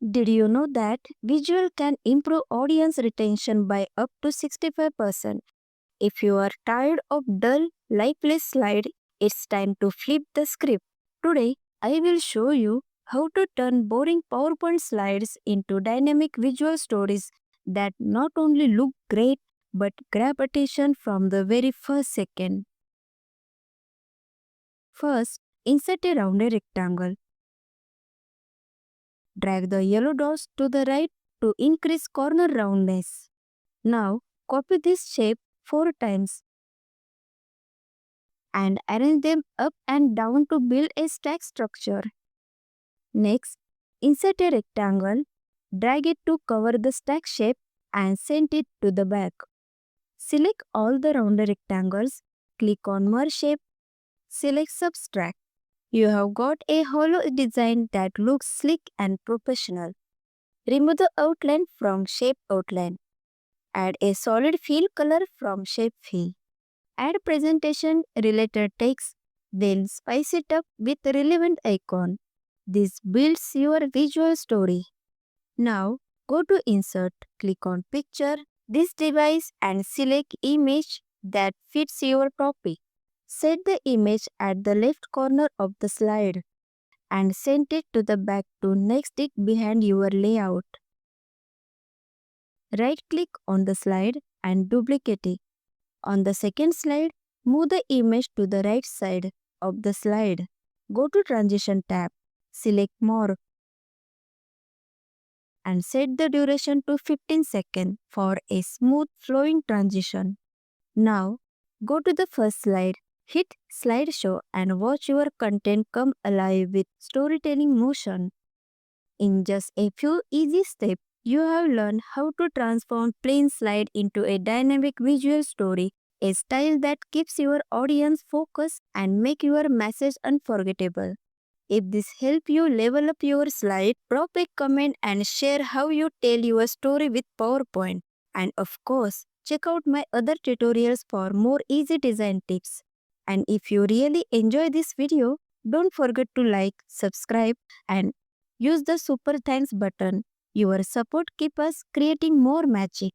Did you know that visual can improve audience retention by up to 65%? If you are tired of dull, lifeless slide, it's time to flip the script. Today, I will show you how to turn boring PowerPoint slides into dynamic visual stories that not only look great but grab attention from the very first second. First, insert a rounded rectangle. Drag the yellow dots to the right to increase corner roundness. Now, copy this shape 4 times and arrange them up and down to build a stack structure. Next, insert a rectangle, drag it to cover the stack shape and send it to the back. Select all the rounded rectangles, click on Merge Shape, select Subtract. You have got a hollow design that looks sleek and professional. Remove the outline from Shape Outline. Add a solid fill color from Shape Fill. Add presentation related text, then spice it up with relevant icon. This builds your visual story. Now go to Insert, click on Picture, this device and select image that fits your topic. Set the image at the left corner of the slide and send it to the back to next it behind your layout. Right click on the slide and duplicate it. On the second slide, move the image to the right side of the slide. Go to Transition tab, select Morph and set the duration to 15 seconds for a smooth flowing transition. Now, go to the first slide, hit slideshow and watch your content come alive with storytelling motion. In just a few easy steps, you have learned how to transform plain slide into a dynamic visual story, a style that keeps your audience focused and make your message unforgettable. If this helped you level up your slide, drop a comment and share how you tell your story with PowerPoint. And of course, check out my other tutorials for more easy design tips. And if you really enjoy this video, don't forget to like, subscribe and use the super thanks button. Your support keeps us creating more magic.